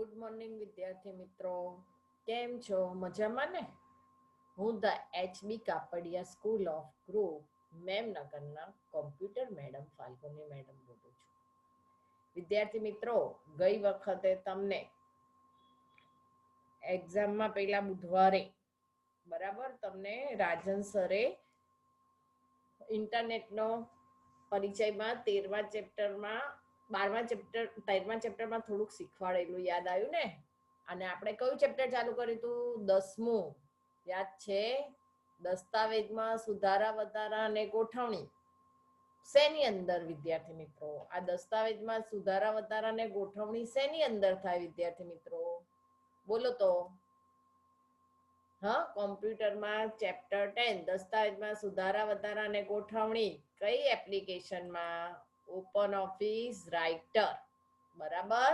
Good morning વિદ્યાર્થી મિત્રો, કેમ છો? મજામાં ને? હું the HB Kapadia school of group મેમનગરના કોમ્પ્યુટર મેડમ ફાલ્ગુની મેડમ બોલું છું. વિદ્યાર્થી મિત્રો, ગઈ વખતે તમને એક્ઝામમાં પહેલા બુધવારે બરાબર તમને રાજન સરે ઇન્ટરનેટનો પરિચયમાં 13મા ચેપ્ટરમાં 13મા ચેપ્ટરમાં થોડુંક શીખવાડેલું યાદ આવ્યું ને? અને આપણે કયું ચેપ્ટર ચાલુ કર્યું હતું? 10મું યાદ છે? દસ્તાવેજમાં સુધારા વધારા અને ગોઠવણી. શેની અંદર વિદ્યાર્થી મિત્રો? આ દસ્તાવેજમાં સુધારા વધારા અને ગોઠવણી શેની અંદર થાય વિદ્યાર્થી મિત્રો? બોલો તો. હા, કોમ્પ્યુટરમાં ચેપ્ટર 10 દસ્તાવેજમાં સુધારા વધારા અને ગોઠવણી કઈ એપ્લિકેશનમાં? Open office writer. બરાબર.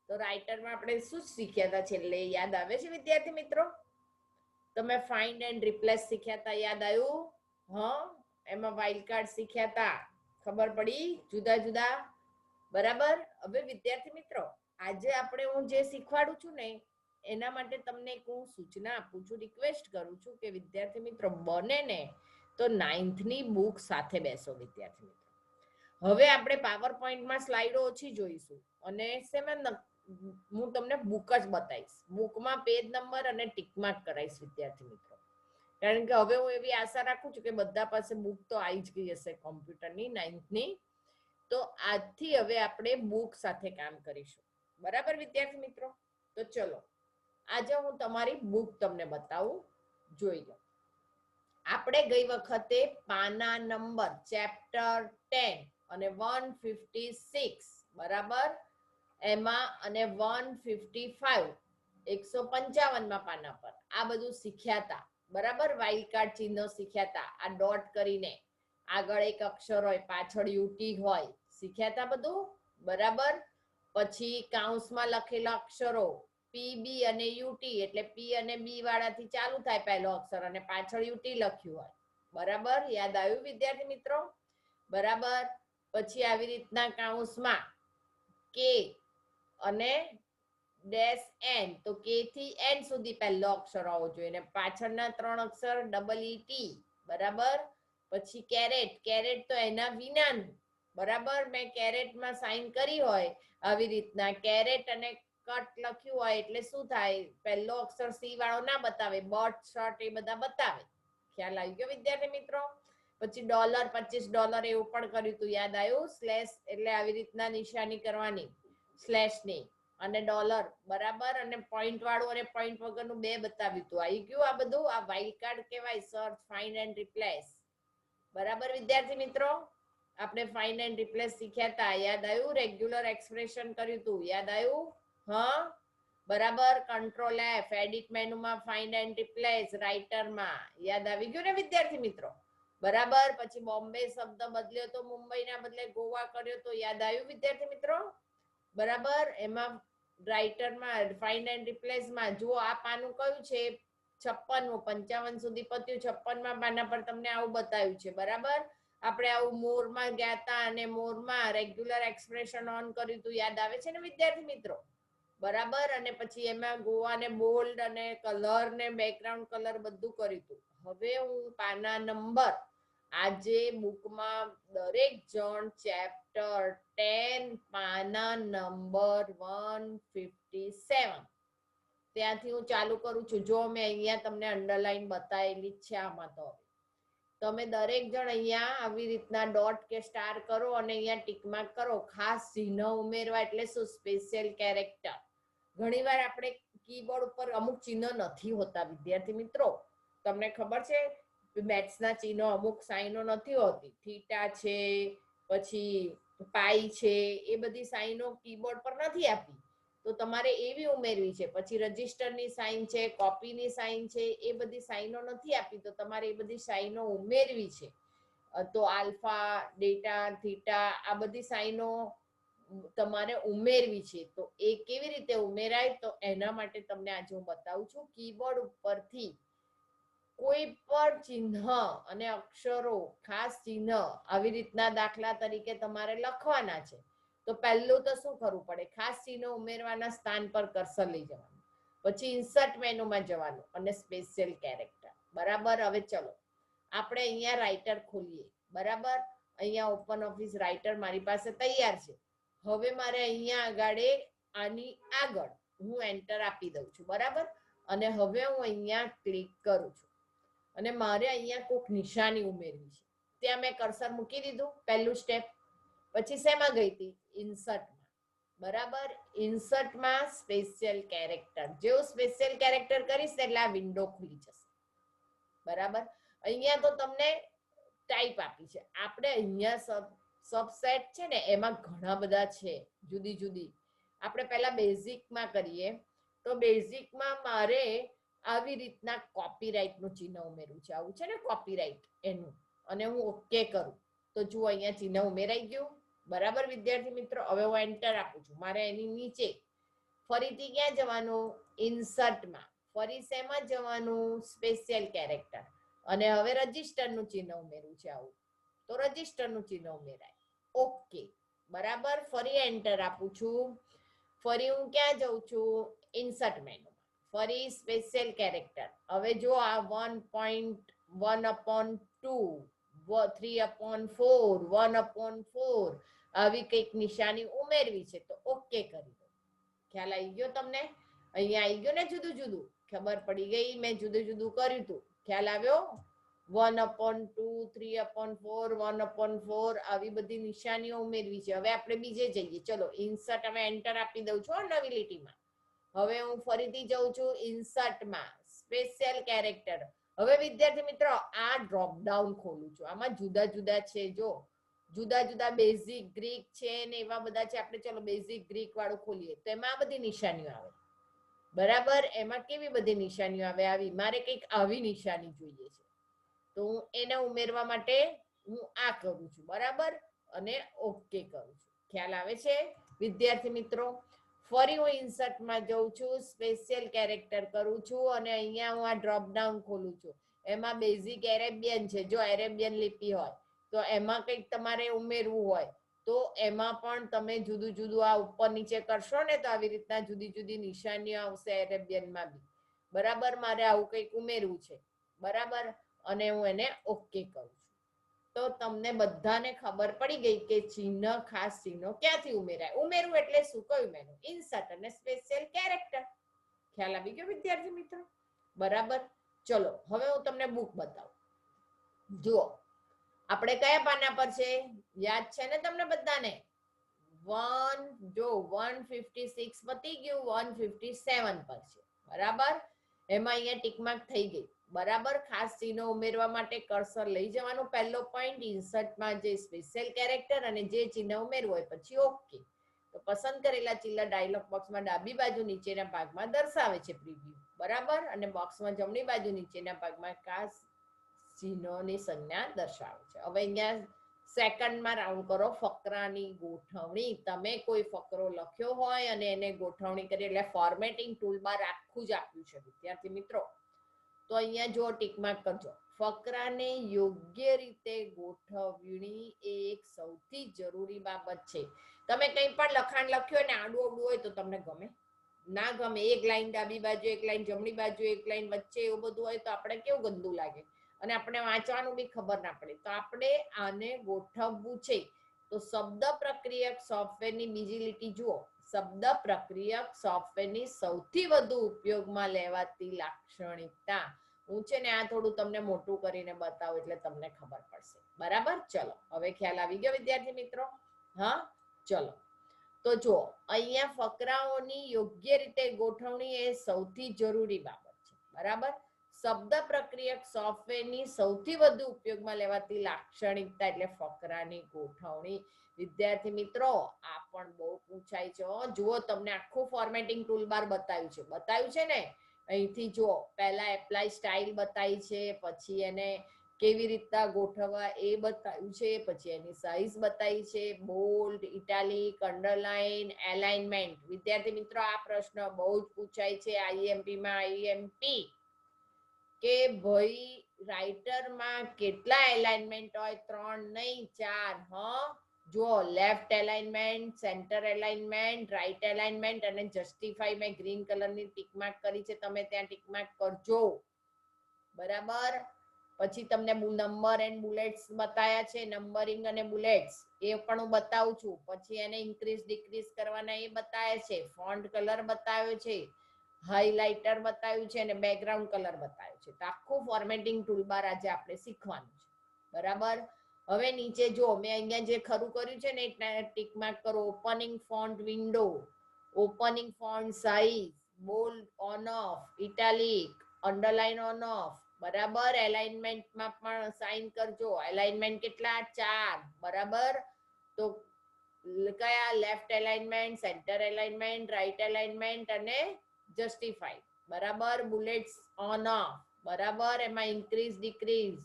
તો રાઇટરમાં આપણે શું શીખ્યા હતા છેલ્લે? યાદ આવે છે વિદ્યાર્થી મિત્રો? તમે ફાઇન્ડ એન્ડ રિપ્લેસ શીખ્યા હતા, યાદ આવ્યું? હા, એમાં વાઇલ્ડ કાર્ડ શીખ્યા હતા, ખબર પડી? જુદા જુદા. બરાબર. હવે વિદ્યાર્થી મિત્રો, આજે આપણે હું જે શીખવાડું છું ને એના માટે તમને એક હું સૂચના આપું છું, રિક્વેસ્ટ કરું છું કે વિદ્યાર્થી મિત્રો બને ને તો 9th બુક સાથે બેસો વિદ્યાર્થી મિત્રો. હવે આપણે પાવર પોઈન્ટમાં સ્લાઇડો ઓછી જોઈશું અને શેમાં હું તમને બુક જ બતાવીશ. બુકમાં પેજ નંબર અને ટીક માર્ક કરાવીશ વિદ્યાર્થી મિત્રો. કારણ કે હવે હું એવી આશા રાખું છું કે બધા પાસે બુક તો આવી જ ગઈ હશે કોમ્પ્યુટરની 9th. તો આજથી હવે આપણે બુક સાથે કામ કરીશું. બરાબર વિદ્યાર્થી મિત્રો? તો ચલો આજે હું તમારી બુક તમને બતાવું, જોઈ લો. આપણે ગઈ વખતે પાના નંબર ચેપ્ટર 10 અને 156 બરાબર એમાં અને 155 155માં પાના પર આ બધું શીખ્યા હતા. બરાબર. વાઇલ્ડ કાર્ડ ચિહ્નો શીખ્યા હતા. આ ડોટ કરીને આગળ એક અક્ષર હોય, પાછળ યુટી હોય, શીખ્યા હતા બધું. બરાબર. પછી કાઉન્સમાં લખેલા અક્ષરો પીબી અને યુટી, એટલે પી અને બી વાળાથી ચાલુ થાય પહેલો અક્ષર અને પાછળ યુટી લખ્યું હોય. બરાબર. યાદ આવ્યું વિદ્યાર્થી મિત્રો? બરાબર. પછી આવી રીતના કાઉન્સમાં કે અને ડેશ એન, તો કે થી એન સુધી પહેલો અક્ષર હોવો જોઈએ અને પાછળના 3 અક્ષર ડબલ ટી. બરાબર. પછી કેરેટ, કેરેટ તો એના વિનાનું. બરાબર. મેં કેરેટમાં સાઇન કરી હોય આવી રીતના કેરેટ અને કટ લખ્યું હોય એટલે શું થાય? પહેલો અક્ષર સી વાળો ના બતાવે, બટ શર્ટ એ બધા બતાવે. ખ્યાલ આવી ગયો વિદ્યાર્થી મિત્રો? પછી $, $25 એવું પણ કર્યું હતું, યાદ આવ્યું? સ્લેશ એટલે આવી રીતના નિશાની કરવાની સ્લેશની અને ડોલર. બરાબર. અને પોઈન્ટ વાળું અને પોઈન્ટ વગરનું બે બતાવ્યું હતું. આવી ગયું આ બધું? આ વાઇલ્ડ કાર્ડ કહેવાય, સર્ચ ફાઇન્ડ એન્ડ રિપ્લેસ. બરાબર વિદ્યાર્થી મિત્રો? આપણે ફાઇન્ડ એન્ડ રિપ્લેસ શીખ્યા હતા, યાદ આવ્યું? રેગ્યુલર એક્સપ્રેશન કર્યું હતું, યાદ આવ્યું? હા. બરાબર. કંટ્રોલ એફ એડિટ મેનુમાં ફાઇન્ડ એન્ડ રિપ્લેસ રાઇટરમાં, યાદ આવી ગયું ને વિદ્યાર્થી મિત્રો? બરાબર. પછી બોમ્બે શબ્દ બદલ્યો તો મુંબઈના બદલે ગોવા કર્યો તો, યાદ આવ્યું વિદ્યાર્થી મિત્રો? બરાબર. એમાં રાઇટરમાં ફાઇન્ડ એન્ડ રિપ્લેસમાં જો આ પાનું કયું છે? 56મું. 55 સુધી પત્યું, 56મા પાના પર તમને આવું બતાવ્યું છે. બરાબર. આપણે આવું મોરમાં ગયા હતા અને મોરમાં રેગ્યુલર એક્સપ્રેશન ઓન કર્યું હતું, યાદ આવે છે ને વિદ્યાર્થી મિત્રો? બરાબર. અને પછી એમાં ગોવાને બોલ્ડ અને કલર ને બેકગ્રાઉન્ડ કલર બધું કર્યું હતું. હવે હું પાના નંબર આજે બુકમાં દરેક જણ ચેપ્ટર 10 પાના નંબર 157 ત્યાંથી હું ચાલુ કરું છું. જો મેં અહીંયા તમને અંડરલાઈન બતાવેલી છે આમાં, તો તમે દરેક જણ અહીંયા આવી રીતના ડોટ કે સ્ટાર કરો અને અહીંયા ટીક માર્ક કરો. ખાસ ચિહ્ન ઉમેરવા એટલે શું? Special character. ઘણીવાર આપણે કીબોર્ડ ઉપર અમુક ચિહ્ન નથી હોતા વિદ્યાર્થી મિત્રો. તમને ખબર છે? મેથ્સના ચિહ્નો અમુક સાઈનો નથી હોતી. થીટા છે, પછી પાઈ છે, એ બધી સાઈનો કીબોર્ડ પર નથી આપી, તો તમારે એવી ઉમેરવી છે. પછી રજિસ્ટરની સાઇન છે, કોપીની સાઇન છે, એ બધી સાઈનો નથી આપી, તો તમારે એ બધી સાઈનો ઉમેરવી છે. તો આલ્ફા, ડેટા, થીટા આ બધી સાઈનો તમારે ઉમેરવી છે. તો એ કેવી રીતે ઉમેરાય? તો એના માટે તમને આજે હું બતાવું છું. કીબોર્ડ ઉપરથી કોઈ પણ ચિહ્ન અને અક્ષરો, ખાસ ચિહ્ન આવી રીતના દાખલા તરીકે તમારે લખવાના છે. તો પહેલું તો શું કરવું પડે, ખાસ ચિહ્નો ઉમેરવાના સ્થાન પર કર્સર લઈ જવાનું, પછી ઇન્સર્ટ મેનુમાં જવાનું અને સ્પેશિયલ કેરેક્ટર. બરાબર. હવે ચલો આપણે અહીંયા રાઇટર ખોલીએ. બરાબર. અહીંયા ઓપન ઓફિસ રાઇટર મારી પાસે તૈયાર છે. હવે મારે અહીંયા આગળ આની આગળ હું એન્ટર આપી દઉં છું. બરાબર. અને હવે હું અહીંયા ક્લિક કરું છું અને મારે અહીંયા કોઈક નિશાની ઉમેરવી છે. ત્યાં મેં કર્સર મૂકી દીધું, પહેલું સ્ટેપ. પછી શેમાં ગઈ હતી? ઇન્સર્ટમાં. બરાબર. ઇન્સર્ટમાં સ્પેશિયલ કેરેક્ટર. જેવું સ્પેશિયલ કેરેક્ટર કરીશ એટલે આ વિન્ડો ખુલી જશે. બરાબર. અહીંયા તો તમને ટાઈપ આપી છે. આપણે અહીંયા સબસેટ છે ને એમાં ઘણા બધા છે જુદી જુદી. આપણે પહેલા બેઝિકમાં કરીએ તો બેઝિકમાં મારે આવી રીતના કોપીરાઇટનું ચિહ્ન ઉમેરવું છે. આવું છે ને કોપીરાઇટ એનું, અને હું ઓકે કરું તો જુઓ અહીંયા ચિહ્ન ઉમેરાઈ ગયું. બરાબર વિદ્યાર્થી મિત્રો. હવે હું એન્ટર આપું છું. મારે એની નીચે ફરીથી ક્યાં જવાનું? ઇન્સર્ટમાં. ફરી શેમાં જવાનું? Special character. અને હવે રજિસ્ટરનું ચિહ્ન ઉમેરવું છે. આવું તો રજિસ્ટરનું ચિહ્ન ઉમેરાય. ઓકે. બરાબર. ફરી એન્ટર આપું છું. ફરી હું ક્યાં જઉં છું? Insert menu. ફરી સ્પેશિયલ કેરેક્ટર. હવે જો આ 1.1/2 3/4 1/4 આવી કંઈક નિશાની ઉમેરવી છે તો ઓકે કરી દો. ખ્યાલ આવી ગયો તમને? અહીંયા આવી ગયો ને જુદું જુદું? ખબર પડી ગઈ? મેં જુદું જુદું કર્યું હતું. ખ્યાલ આવ્યો? 1/2 3/4 1/4 આવી બધી નિશાનીઓ ઉમેરવી છે. હવે આપણે બીજે જઈએ. ચલો ઇન્સર્ટ. હવે એન્ટર આપી દઉં છું નવી લીટીમાં. હવે હું ફરીથી જઉં છું ઇન્સર્ટમાં, સ્પેશિયલ કેરેક્ટર. હવે વિદ્યાર્થી મિત્રો આ ડ્રોપ ડાઉન ખોલું છું. આમાં જુદા જુદા છે. જો જુદા જુદા બેઝિક ગ્રીક છે ને એવા બધા છે. આપણે ચલો બેઝિક ગ્રીક વાળું ખોલીએ તો એમાં આ બધી નિશાનીઓ આવે. બરાબર. એમાં કેવી બધી નિશાનીઓ આવે? આવી. મારે કંઈક આવી નિશાની જોઈએ છે તો હું એને ઉમેરવા માટે હું આ કરું છું. બરાબર. અને ઓકે કરું છું. ખ્યાલ આવે છે વિદ્યાર્થી મિત્રો? ફરી હું ઇન્સર્ટમાં જઉં છું, સ્પેશિયલ કેરેક્ટર કરું છું અને અહીંયા હું આ ડ્રોપ ડાઉન ખોલું છું. એમાં બેઝિક એરેબિયન છે. જો એરેબિયન લિપિ હોય તો એમાં કંઈક તમારે ઉમેરવું હોય તો એમાં પણ તમે જુદું જુદું આ ઉપર નીચે કરશો ને તો આવી રીતના જુદી જુદી નિશાનીઓ આવશે એરેબિયનમાં બી. બરાબર. મારે આવું કંઈક ઉમેરવું છે. બરાબર. અને હું એને ઓકે કરું છું. તો તમને બધાને ખબર પડી ગઈ કે ચિહ્ન, ખાસ ચિહ્નો ક્યાંથી ઉમેરાય. ઉમેરવું એટલે શું? કયું મેનુ? ઇન્સર્ટ અને સ્પેશિયલ કેરેક્ટર. ખ્યાલ આવી ગયો વિદ્યાર્થી મિત્રો? બરાબર. ચલો હવે હું તમને બુક બતાવું. જુઓ આપણે કયા પાના પર છે? યાદ છે ને તમને બધાને? 156 પતી ગયું, 157 પર છે. બરાબર. એમાં અહીંયા ટીકમાર્ક થઈ ગઈ. બરાબર. ખાસ ચિહ્નો ઉમેરવા માટે કર્સર લઈ જવાનું. પહેલો પોઈન્ટ ઇન્સર્ટમાં જે સ્પેશિયલ કેરેક્ટર અને જે ચિહ્ન ઉમેરવું હોય પછી ઓકે. તો પસંદ કરેલા ચિહ્ન ડાયલોગ બોક્સમાં ડાબી બાજુ નીચેના ભાગમાં દર્શાવે છે પ્રિવ્યુ. બરાબર. અને બોક્સમાં જમણી બાજુ નીચેના ભાગમાં ખાસ ચિહ્નોની સંજ્ઞા દર્શાવે છે. હવે અહીંયા સેકન્ડમાં રાઉન્ડ કરો. ફકરાની ગોઠવણી. તમે કોઈ ફકરો લખ્યો હોય અને એને ગોઠવણી કરી એટલે ફોર્મેટિંગ ટૂલબાર આખું જ આપ્યું છે વિદ્યાર્થી મિત્રો. તો અહીંયા જો ટીકમાર્ક કરજો. ફકરાને યોગ્ય રીતે ગોઠવણી એ એક સૌથી જરૂરી બાબત છે. તમે કંઈ પણ લખાણ લખ્યું હોય ને આડું અવડું હોય તો તમને ગમે ના ગમે? એક લાઈન ડાબી બાજુ, એક લાઈન જમણી બાજુ, એક લાઈન વચ્ચે, એવું બધું હોય તો આપણે કેવું ગંદુ લાગે અને આપણે વાંચવાનું બી ખબર ના પડે. તો આપણે આને ગોઠવવું છે. તો શબ્દ પ્રક્રિયક સોફ્ટવેરની બીજી લીટી જુઓ. શબ્દ પ્રક્રિયક સોફ્ટવેરની સૌથી વધુ ઉપયોગમાં લેવાતી લાક્ષણિકતા. હું છે ને આ થોડું તમને મોટું કરીને બતાવું એટલે તમને ખબર પડશે. બરાબર. ચલો હવે ખ્યાલ આવી ગયો વિદ્યાર્થી મિત્રો? હા. ચલો તો જુઓ અહીંયા ફકરાઓની યોગ્ય રીતે ગોઠવણી એ સૌથી જરૂરી બાબત છે. બરાબર. શબ્દ પ્રક્રિયક સોફ્ટવેરની સૌથી વધુ ઉપયોગમાં લેવાતી લાક્ષણિકતા એટલે ફકરાની ગોઠવણી. વિદ્યાર્થી મિત્રો આ પણ બહુ પૂછાય છે. જુઓ તમને આખું ફોર્મેટિંગ ટૂલબાર બતાવ્યું છે ને? અહીંથી જુઓ પહેલા એપ્લાય સ્ટાઇલ બતાવી છે, પછી એને કેવી રીતના ગોઠવવા એ બતાવ્યું છે, પછી એની સાઈઝ બતાવી છે, બોલ્ડ, ઇટાલિક, અંડરલાઇન, એલાઇનમેન્ટ. વિદ્યાર્થી મિત્રો આ પ્રશ્ન બહુ જ પૂછાય છે આઈએમપીમાં. આઈએમપી કે ભાઈ રાઇટરમાં કેટલા એલાઇનમેન્ટ હોય? 3 નહીં 4. જો left alignment, centre alignment, right alignment અને જસ્ટિફાઈ મેં ગ્રીન કલરની ટીક માર્ક કરી છે, તમે ત્યાં ટીક માર્ક કરજો. બરાબર. પછી તમને નંબર એન્ડ બુલેટ્સ બતાયા છે, નંબરિંગ અને બુલેટ્સ એ પણ હું બતાવું છું. પછી એને ઇન્ક્રીઝ ડિક્રીઝ કરવાના એ બતાવે છે, ફોન્ટ કલર બતાવ્યો છે, હાઇલાઇટર બતાવ્યું છે અને બેકગ્રાઉન્ડ કલર બતાવ્યો છે. તો આખું ફોર્મેટિંગ ટૂલબાર આજે આપણે શીખવાનું છે. બરાબર. હવે નીચે જો મેં અહીંયા જે ખરું કર્યું છે ને એટલે ટીક માર્ક કરો. Opening font window, opening font size, bold on of, italic, underline on of. બરાબર. એલાઇનમેન્ટમાં પણ સાઇન કરજો. એલાઇનમેન્ટ કેટલા? 4. બરાબર. તો કયા? Left alignment, centre alignment, right alignment અને જસ્ટિફાઈ. બરાબર. Bullets on of. બરાબર. એમાં ઇન્ક્રીઝ ડિક્રીઝ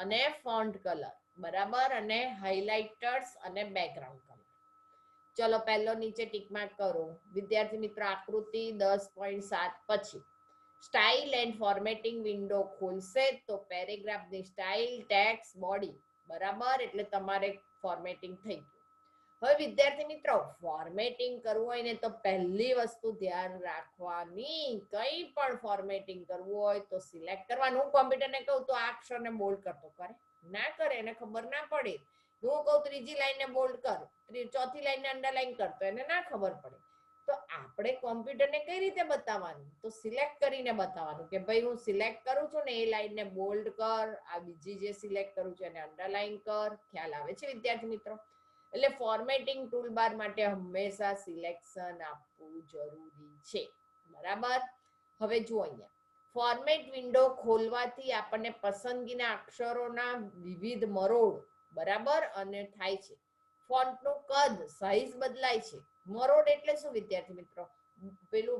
અને ફોન્ટ કલર. બરાબર. અને હાઇલાઇટર્સ અને બેકગ્રાઉન્ડ કલર. ચલો પહેલો નીચે ટીક માર્ક કરો. વિદ્યાર્થી મિત્રો આકૃતિ 10.7 પછી સ્ટાઇલ એન્ડ ફોર્મેટિંગ વિન્ડો ખોલશે તો પેરેગ્રાફની સ્ટાઇલ, ટેક્સ્ટ, બોડી. બરાબર. એટલે તમારે ફોર્મેટિંગ થઈ ગયું. હવે વિદ્યાર્થી મિત્રો ફોર્મેટિંગ કરવું હોય ને તો પહેલી વસ્તુ ધ્યાન રાખવાની, કઈ પણ ફોર્મેટિંગ કરવું હોય તો સિલેક્ટ કરવાનું. હું કોમ્પ્યુટરને કહું તો આ અક્ષરને બોલ્ડ કરતો કરે ના કરે, એને ખબર ના પડે. હું કહું ત્રીજી લાઈનને બોલ્ડ કર, ચોથી લાઈનને અંડરલાઈન કરતો એને ના ખબર પડે. તો આપણે કોમ્પ્યુટરને કઈ રીતે બતાવવાનું? તો સિલેક્ટ કરીને બતાવવાનું કે ભાઈ હું સિલેક્ટ કરું છું ને એ લાઈનને બોલ્ડ કર, આ બીજી જે સિલેક્ટ કરું છું એને અંડરલાઈન કર. ખ્યાલ આવે છે વિદ્યાર્થી મિત્રો? એટલે ફોર્મેટિંગ ટૂલબાર માટે હંમેશા સિલેક્શન આપવું જરૂરી છે. બરાબર. હવે જુઓ અહીંયા ફોર્મેટ વિન્ડો ખોલવાથી આપણને પસંદગીના અક્ષરોના વિવિધ મરોડ બરાબર અને થાય છે. ફોન્ટનું કદ, સાઈઝ બદલાય છે. મરોડ એટલે શું વિદ્યાર્થી મિત્રો? પેલું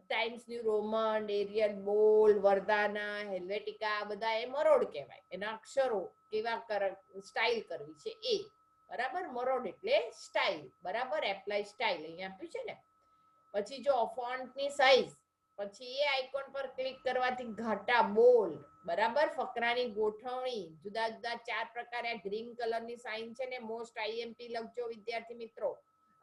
Times New Roman, Arial bold, Verdana, Helvetica બધા એ મરોડ કહેવાય. એના અક્ષરો કેવા સ્ટાઇલ કરવી છે એ. બરાબર. મરોડ એટલે સ્ટાઇલ. બરાબર. એપ્લાય સ્ટાઇલ અહીંયા આપ્યું છે ને. પછી જો ફોન્ટની સાઈઝ, પછી એ આઇકોન પર ક્લિક કરવાથી ઘાટા, બોલ્ડ. બરાબર. ફકરાની ગોઠવણી, જુદા જુદા 4 પ્રકારે ગ્રીન કલરની સાઇન છે ને મોસ્ટ આઈએમપી લખજો વિદ્યાર્થી મિત્રો.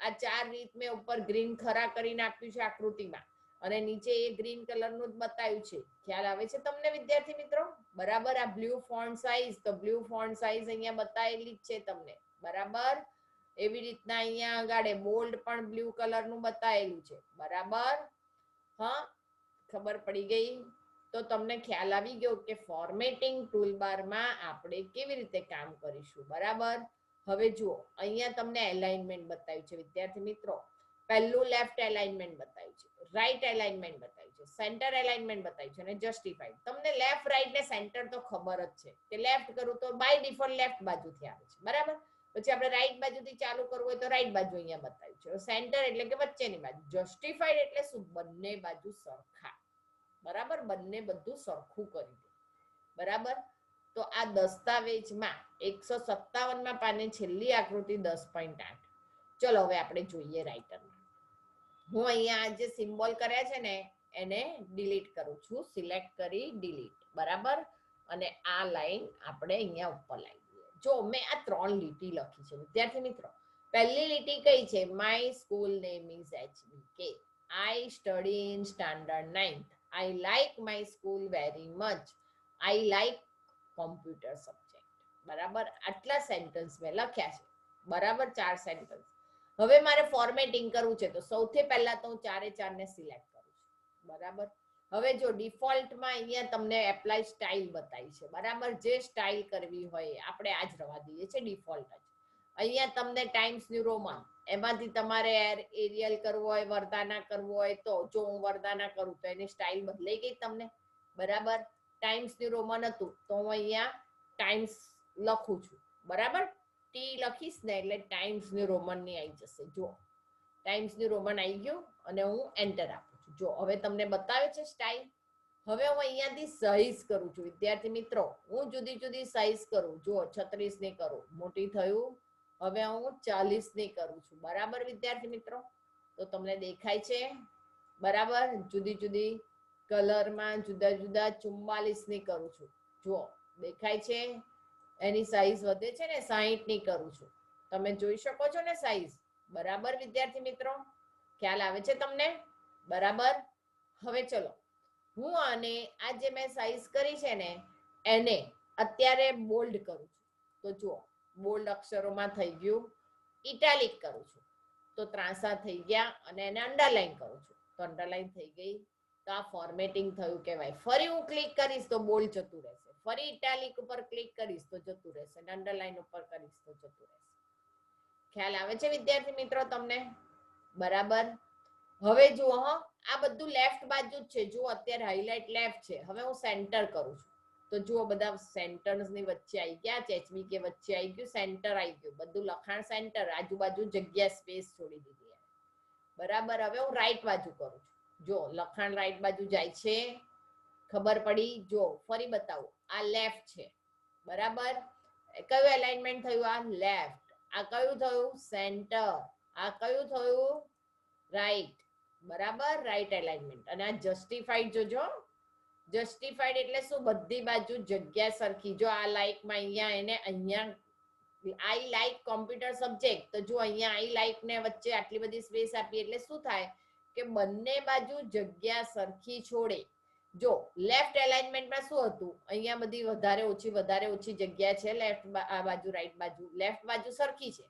આ 4 રીત મેં ઉપર ગ્રીન ખરા કરીને આપ્યું છે આકૃતિમાં અને નીચે એ ગ્રીન કલરનું જ બતાવ્યું છે. ખ્યાલ આવે છે તમને વિદ્યાર્થી મિત્રો? બરાબર. આ બ્લુ ફોન્ટ સાઇઝ, તો બ્લુ ફોન્ટ સાઇઝ અહીંયા બતાવેલી જ છે તમને. બરાબર. એવી રીતના અહીંયા આગળ બોલ્ડ પણ બ્લુ કલરનું બતાવેલું છે. બરાબર. હા, ખબર પડી ગઈ? તો તમને ખ્યાલ આવી ગયો કે ફોર્મેટિંગ ટૂલબારમાં આપણે કેવી રીતે કામ કરીશું. બરાબર. હવે જુઓ અહીંયા તમને એલાઇનમેન્ટ બતાવ્યું છે વિદ્યાર્થી મિત્રો. પહેલું લેફ્ટ એલાઇનમેન્ટ બતાવ્યું છે, રાઈટ એલાઇનમેન્ટ બતાવ્યું છે, સેન્ટર એલાઇનમેન્ટ બતાવ્યું છે અને જસ્ટિફાઈડ. તમને લેફ્ટ, રાઈટ ને સેન્ટર તો ખબર જ છે કે લેફ્ટ કરું તો બાય ડિફોલ્ટ લેફ્ટ બાજુથી આવે છે. બરાબર. પછી આપણે રાઈટ બાજુથી ચાલુ કરવું હોય તો રાઈટ બાજુ અહીંયા બતાવ્યું છે. સેન્ટર એટલે કે વચ્ચેની બાજુ. જસ્ટિફાઈડ એટલે શું? બંને બાજુ સરખા. બરાબર. બંને બધું સરખું કરી દે. બરાબર. તો આ દસ્તાવેજમાં 157માં પાને છેલ્લી આકૃતિ 10.8. ચલો હવે આપણે જોઈએ રાઇટરમાં. હું અહીંયા જે સિમ્બોલ કર્યા છે ને એને ડિલીટ કરું છું. સિલેક્ટ કરી ડિલીટ. બરાબર. અને આ લાઈન આપણે અહીંયા ઉપર લાવી દઈએ. જો મેં આ 3 લીટી લખી છે વિદ્યાર્થી મિત્રો. પહેલી લીટી કઈ છે? My school name is HBK. I study in standard 9th. I like my school very much. I like computer subject. બરાબર. આટલા સેન્ટેન્સ મેં લખ્યા છે. બરાબર. 4 સેન્ટેન્સ. હવે મારે ફોર્મેટિંગ કરવું છે તો સૌથી પહેલા તો હું 4 ને સિલેક્ટ કરું છું. બરાબર. હવે જો ડિફોલ્ટમાં અહીંયા તમને એપ્લાય સ્ટાઇલ બતાવી છે. બરાબર. જે સ્ટાઇલ કરવી હોય આપણે આ જ રવા દઈએ છે ડિફોલ્ટ જ. અહીંયા તમને ટાઈમ્સ ન્યુ રોમન, એમાંથી તમારે એરિયલ કરવું હોય, વર્ધાના કરવું હોય તો જો હું વર્ધાના કરું તો એની સ્ટાઇલ બદલાઈ ગઈ તમને. બરાબર. ટાઈમ્સ ન્યુ રોમન હતું તો હું અહીંયા ટાઈમ્સ લખું છું. બરાબર. ટી લખીશ ને એટલે ટાઈમ્સ ન્યુ રોમનની આવી જશે. જો ટાઈમ્સ ન્યુ રોમન આવી ગયું અને હું એન્ટર આપું છું. જો હવે તમને બતાવે છે સ્ટાઇલ. હવે હું અહીંયાથી સાઈઝ કરું છું વિદ્યાર્થી મિત્રો. હું જુદી જુદી સાઈઝ કરું. જો 36 ની કરું, મોટી થયું. હવે હું 40 ની કરું છું. બરાબર વિદ્યાર્થી મિત્રો. તો તમને દેખાય છે? બરાબર. જુદી જુદી કલરમાં જુદા જુદા 44 ની કરું છું. જો દેખાય છે? એની સાઈઝ વધે છે ને. 60 ની કરું છું તમે જોઈ શકો છો ને સાઈઝ, બરાબર વિદ્યાર્થી મિત્રો? ખ્યાલ આવે છે તમને? બરાબર. હવે ચલો, હું આને આ જે મેં સાઈઝ કરી છે ને એને અત્યારે બોલ્ડ કરું છું. તો જુઓ, બોલ્ડ અક્ષરોમાં થઈ ગયું, ઇટાલિક કરું છું તો ત્રાંસા થઈ ગયા, અને એને અંડરલાઈન કરું છું તો અંડરલાઈન થઈ ગઈ. તો આ ફોર્મેટિંગ થયું કહેવાય. ફરી હું ક્લિક કરીશ તો બોલ્ડ જતું રહેશે, ફરી ઇટાલિક ઉપર ક્લિક કરીશ તો જતું રહેશે, અને અંડરલાઈન ઉપર કરીશ તો જતું રહેશે. ખ્યાલ આવે છે વિદ્યાર્થી મિત્રો તમને? બરાબર. હવે જુઓ, આ બધું લેફ્ટ બાજુ જ છે. જુઓ અત્યારે હાઇલાઇટ લેફ્ટ છે. હવે હું સેન્ટર કરું છું તો જુઓ બધા સેન્ટર્સ ની વચ્ચે આવી ગયા, ચેચવી કે વચ્ચે આવી ગયું, સેન્ટર આવી ગયું, બધું લખાણ સેન્ટર, આજુબાજુ જગ્યા સ્પેસ છોડી દીધી. બરાબર. હવે હું રાઈટ બાજુ કરું છું. જો લખાણ રાઈટ બાજુ જાય છે, ખબર પડી? જો ફરી બતાવું, આ લેફ્ટ છે, બરાબર. કયું એલાઇનમેન્ટ થયું? આ લેફ્ટ. આ કયું થયું? સેન્ટર. આ કયું થયું? રાઈટ. બરાબર, રાઈટ એલાઇનમેન્ટ. અને આ જસ્ટિફાઈડ જોજો. જસ્ટિફાઈડ એટલે શું? બધી બાજુ જગ્યા સરખી. જો આ લાઈકમાં અહીંયા એને અહીંયા આઈ લાઈક કોમ્પ્યુટર સબ્જેક્ટ, તો જો અહીંયા આઈ લાઈક ને વચ્ચે આટલી બધી સ્પેસ આપી એટલે શું થાય કે બંને બાજુ જગ્યા સરખી છોડે. જો લેફ્ટ એલાઇનમેન્ટમાં શું હતું? અહીંયા બધી વધારે ઓછી જગ્યા છે લેફ્ટ આ બાજુ, રાઈટ બાજુ. લેફ્ટ બાજુ સરખી છે,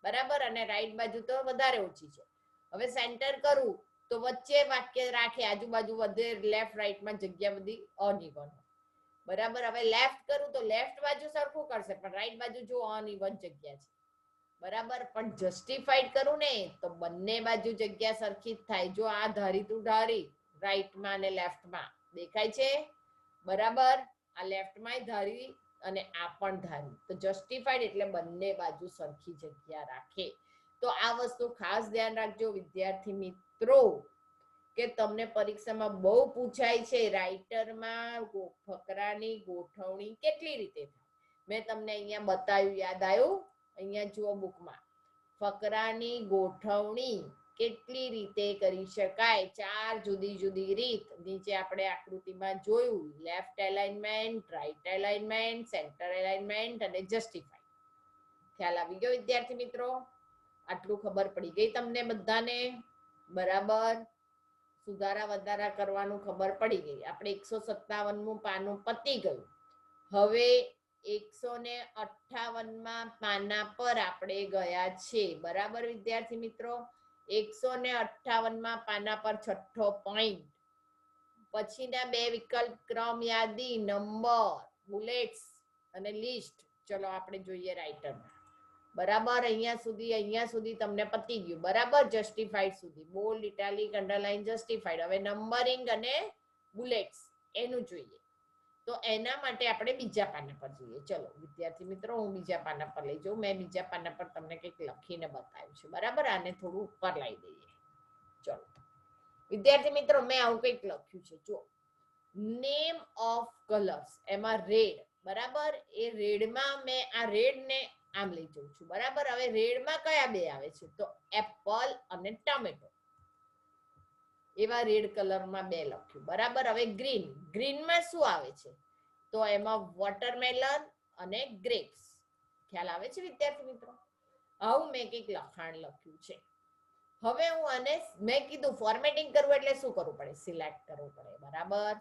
બરાબર, અને રાઈટ બાજુ તો વધારે ઓછી છે. હવે સેન્ટર કરું તો વચ્ચે વાક્ય રાખે, આજુબાજુ વધે, લેફ્ટ રાઈટમાં જગ્યા બધી અનઇવન. બરાબર. હવે લેફ્ટ કરું તો લેફ્ટ બાજુ સરખું કરશે, પણ રાઈટ બાજુ જો અનઇવન જગ્યા છે. બરાબર. પણ જસ્ટિફાઈડ કરું ને તો બંને બાજુ જગ્યા સરખી જ થાય. જો આ ધારી તું ધારી, રાઈટમાં અને લેફ્ટમાં દેખાય છે, બરાબર. આ લેફ્ટમાં ધારી અને આ પણ ધારી. તો જસ્ટિફાઈડ એટલે બંને બાજુ સરખી જગ્યા રાખે. તો આ વસ્તુ ખાસ ધ્યાન રાખજો વિદ્યાર્થી મિત્રો, કે તમને પરીક્ષામાં બહુ પૂછાય છે. રાઇટરમાં ફકરાની ગોઠવણી કેટલી રીતે થાય મેં તમને અહીંયા બતાવ્યું, યાદ આવ્યું? અહીંયા જુઓ બુકમાં, ફકરાની ગોઠવણી કેટલી રીતે કરી શકાય, 4 જુદી જુદી રીત. નીચે આપણે આકૃતિમાં જોયું, left alignment, right alignment, centre alignment અને જસ્ટિફાઈ. ખ્યાલ આવી ગયો વિદ્યાર્થી મિત્રો? આટલું ખબર પડી ગઈ તમને બધાને? બરાબર. સુધારા વધારા કરવાનું ખબર પડી ગઈ. આપણે 157મું પાનું પતી ગયું. હવે 158માં પાના પર આપણે ગયા છે, બરાબર વિદ્યાર્થી મિત્રો? 158માં પાના પર છઠ્ઠો પોઈન્ટ, પછીના બે વિકલ્પ ક્રમ યાદી, નંબર, બુલેટ્સ અને લિસ્ટ. ચલો આપણે જોઈએ રાઇટરમાં. બરાબર. અહીંયા સુધી તમને પતી ગયું, બરાબર. જસ્ટિફાઈડ સુધી, બોલ્ડ, ઇટાલિક, અંડરલાઈન, જસ્ટિફાઈડ. હવે નંબરિંગ અને બુલેટ્સ એનું જોઈએ. તો એના માટે આપણે બીજા પાના પર જોઈએ. ચલો વિદ્યાર્થી મિત્રો, હું બીજા પાના પર લઈ જાઉં. મેં બીજા પાના પર તમને કંઈક લખીને બતાવ્યું છે, બરાબર. આને થોડું ઉપર લાવી દઈએ. ચલો વિદ્યાર્થી મિત્રો, મેં આવું કંઈક લખ્યું છે. જો નેમ ઓફ કલર્સ, એમાં રેડ, બરાબર. એ રેડમાં મેં આ રેડ ને આમ લઈ જઉં છું, બરાબર. હવે રેડમાં કયા બે આવે છે? તો એપલ અને ટમેટો. એવા રેડ કલરમાં બે લખ્યું, બરાબર. હવે ગ્રીન, ગ્રીનમાં શું આવે છે? તો એમાં વોટરમેલન અને ગ્રેપ્સ. ખ્યાલ આવે છે વિદ્યાર્થી મિત્રો? આવું મેં કંઈક લખાણ લખ્યું છે. હવે હું આને મેં કીધું ફોર્મેટિંગ કરવું એટલે શું કરવું પડે? સિલેક્ટ કરવું પડે, બરાબર.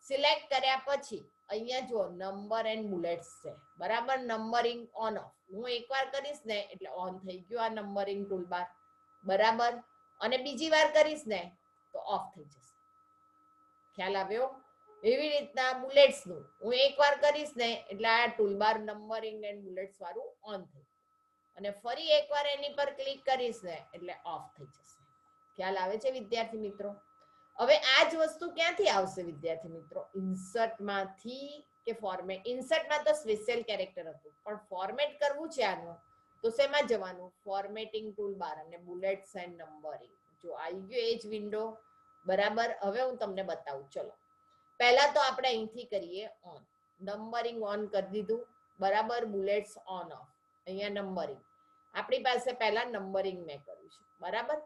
સિલેક્ટ કર્યા પછી અહીંયા જો નંબર એન્ડ બુલેટ્સ છે, બરાબર. નંબરિંગ ઓન ઓફ હું એકવાર કરીશ ને એટલે ઓન થઈ ગયું આ નંબરિંગ ટૂલબાર, બરાબર. અને બીજી વાર કરીશ ને તો ઓફ થઈ જશે. ખ્યાલ આવ્યો? એવી રીતના બુલેટ્સ નું હું એકવાર કરીશ ને એટલે આ ટૂલબાર નંબરિંગ એન્ડ બુલેટ્સ વાળું ઓન થઈ, અને ફરી એકવાર એની પર ક્લિક કરીશ ને એટલે ઓફ થઈ જશે. ખ્યાલ આવે છે વિદ્યાર્થી મિત્રો? હવે આ જ વસ્તુ ક્યાંથી આવશે વિદ્યાર્થી મિત્રો? ઇન્સર્ટમાંથી કે ફોર્મેટ. ઇન્સર્ટમાં તો સ્પેશિયલ કેરેક્ટર હતું, પણ ફોર્મેટ કરવું છે આનું તો શેમાં જવાનું? ફોર્મેટિંગ ટૂલબાર અને બુલેટ્સ એન્ડ નંબરિંગ. જો આવી ગયો એ જ વિન્ડો, બરાબર. હવે હું તમને બતાવું. ચલો પહેલા તો આપણે અહીંથી કરીએ ઓન. નંબરિંગ ઓન કરી દીધું, બરાબર. Bullets on of. અહીંયા નંબરિંગ આપણી પાસે પહેલા નંબરિંગ મેં કર્યું છે, બરાબર.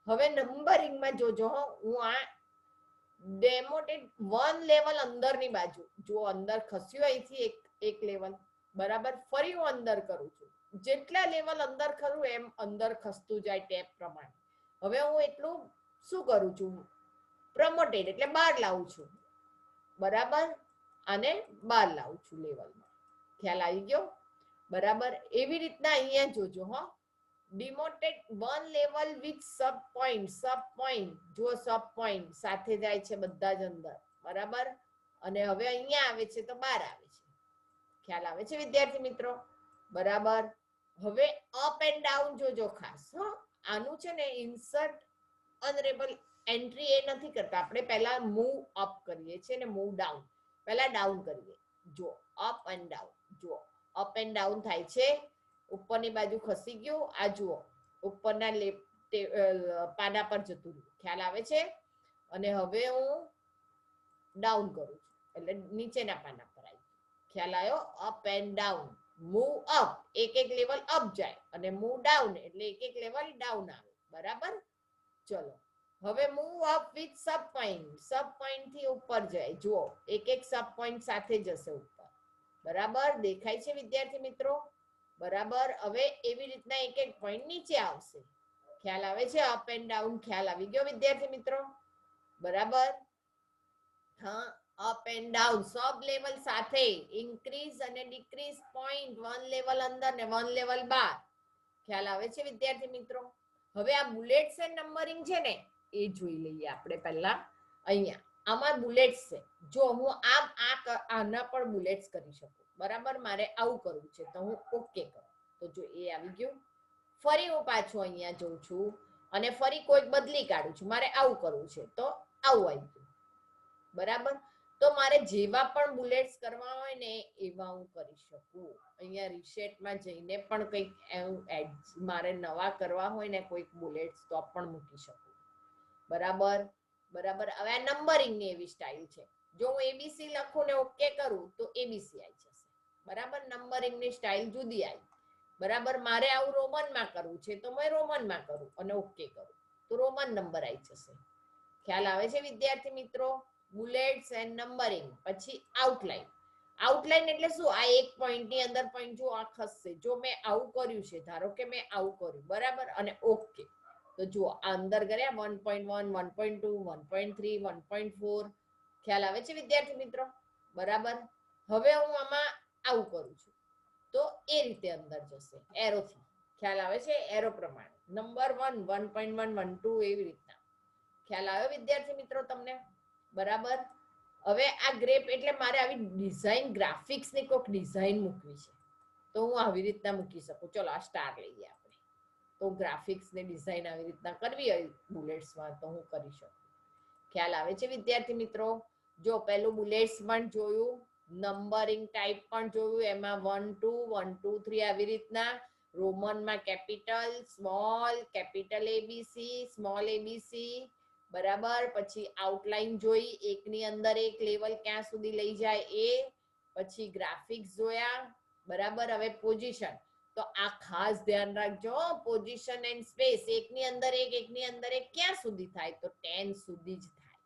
હવે નંબરિંગમાં જોજો, હું આ ડેમોટેડ 1 લેવલ અંદરની બાજુ, જો અંદર ખસ્યું અહીંથી એક લેવલ, બરાબર. ફરી હું અંદર કરું છું જેટલા લેવલ અંદર ખરું એમ અંદર ખસતું જાય ટેપ પ્રમાણે. હવે હું એટલું શું કરું છું, પ્રમોટેડ એટલે બહાર લાવું છું, બરાબર, અને બહાર લાવું છું લેવલમાં. ખ્યાલ આવી ગયો? બરાબર. એવી રીતના અહીંયા જોજો હો, demoted one level with sub point જો સબ પોઈન્ટ સાથે જાય છે બધા જ અંદર, બરાબર. અને હવે અહીંયા આવે છે તો બહાર આવે છે. ખ્યાલ આવે છે વિદ્યાર્થી મિત્રો? બરાબર. હવે અપ એન્ડ ડાઉન જોજો ખાસ. આનું છે ને ઇન્સર્ટ અનરેબલ એન્ટ્રી એ નથી કરતા આપણે, પહેલા મૂવ અપ કરીએ છીએ ને મૂવ ડાઉન, પહેલા ડાઉન કરીએ. જો અપ એન્ડ ડાઉન, જો અપ એન્ડ ડાઉન થાય છે, ઉપરની બાજુ ખસી ગયું, આ જુઓ ઉપરના પાના પર જતું રહ્યું. ખ્યાલ આવે છે? અને હવે હું ડાઉન કરું છું એટલે નીચેના પાના પર આવી. ખ્યાલ આવ્યો? Up and down, move up એક એક લેવલ અપ જાય, અને મૂવ ડાઉન એટલે એક એક લેવલ ડાઉન આવે. બરાબર. ચલો હવે move up with sub point થી ઉપર જાય. જુઓ એક એક સબ પોઈન્ટ સાથે જશે ઉપર. બરાબર. દેખાય છે વિદ્યાર્થી મિત્રો? બરાબર. હવે એવી રીતના એક એક પોઈન્ટ નીચે આવશે. ખ્યાલ આવે છે? અપ એન્ડ ડાઉન ખ્યાલ આવી ગયો વિદ્યાર્થી મિત્રો? બરાબર. હા, up and down sub level સાથે ઇન્ક્રીઝ અને ડિક્રીઝ પોઈન્ટ, વન લેવલ અંદર ને વન લેવલ બહાર. ખ્યાલ આવે છે વિદ્યાર્થી મિત્રો? હવે આ બુલેટ્સ એન્ડ નંબરિંગ છે ને એ જોઈ લઈએ આપણે પહેલા. અહીંયા આમાં બુલેટ્સ છે. જો હું આના પણ બુલેટ્સ કરી શકું, બરાબર. મારે આવું કરવું છે તો હું ઓકે કરું તો જો એ આવી ગયું. ફરી હું પાછું અહીંયા જઉં છું અને ફરી કોઈક બદલી કાઢું છું, મારે આવું કરવું છે તો આવું આવી ગયું. બરાબર. તો મારે જેવા પણ બુલેટ્સ કરવા હોય ને એવા હું કરી શકું. અહીંયા રીસેટમાં જઈને પણ કંઈક મારે નવા કરવા હોય ને કોઈક બુલેટ્સ તો પણ મૂકી શકું. બરાબર. બરાબર. હવે આ નંબરિંગની એવી સ્ટાઇલ છે. જો હું એબીસી લખું ને ઓકે કરું તો એબીસી આવી જશે. બરાબર. નંબરિંગની સ્ટાઇલ જુદી આવી. બરાબર. મારે આવું રોમનમાં કરવું છે તો મેં રોમનમાં કરું અને ઓકે કરું તો રોમન નંબર આવી જશે. ખ્યાલ આવે છે વિદ્યાર્થી મિત્રો? Bullets and numbering. પછી આઉટલાઈન. આઉટલાઈન એટલે શું? આ એક પોઈન્ટની અંદર પોઈન્ટ જો આ ખસશે. જો મેં આવું કર્યું છે, ધારો કે મેં આવું કર્યું, બરાબર, અને ઓકે, તો જુઓ આ અંદર ગયા 1.1, 1.2, 1.3, 1.4. ખ્યાલ આવે છે વિદ્યાર્થી મિત્રો? બરાબર. હવે હું આમાં આવું કરું છું તો એ રીતે અંદર જશે એરોથી. ખ્યાલ આવે છે? એરો પ્રમાણે નંબર 1, 1.1, 1.2 એવી રીતના. ખ્યાલ આવ્યો વિદ્યાર્થી મિત્રો તમને? બરાબર. હવે આ ગ્રેપ એટલે મારે આવી ડિઝાઇન, ગ્રાફિક્સની કોઈક ડિઝાઇન મૂકવી છે તો હું આવી રીતના મૂકી શકું. ચલો આ સ્ટાર લઈએ આપણે, તો ગ્રાફિક્સની ડિઝાઇન આવી રીતના કરવી હોય બુલેટ્સમાં તો હું કરી શકું. ખ્યાલ આવે છે વિદ્યાર્થી મિત્રો? જો પેલું બુલેટ્સ પણ જોયું, નંબરિંગ ટાઈપ પણ જોયું, એમાં 1, 2, 1, 2, 3 આવી રીતના રોમનમાં capital, small, capital A B C, small A B C. બરાબર. પછી આઉટલાઈન જોઈ, એકની અંદર એક લેવલ ક્યાં સુધી લઈ જાય એ. પછી ગ્રાફિક્સ જોયા. બરાબર. હવે પોઝિશન, તો આ ખાસ ધ્યાન રાખજો, પોઝિશન એન્ડ સ્પેસ એકની અંદર એક ક્યાં સુધી થાય? તો 10 સુધી જ થાય.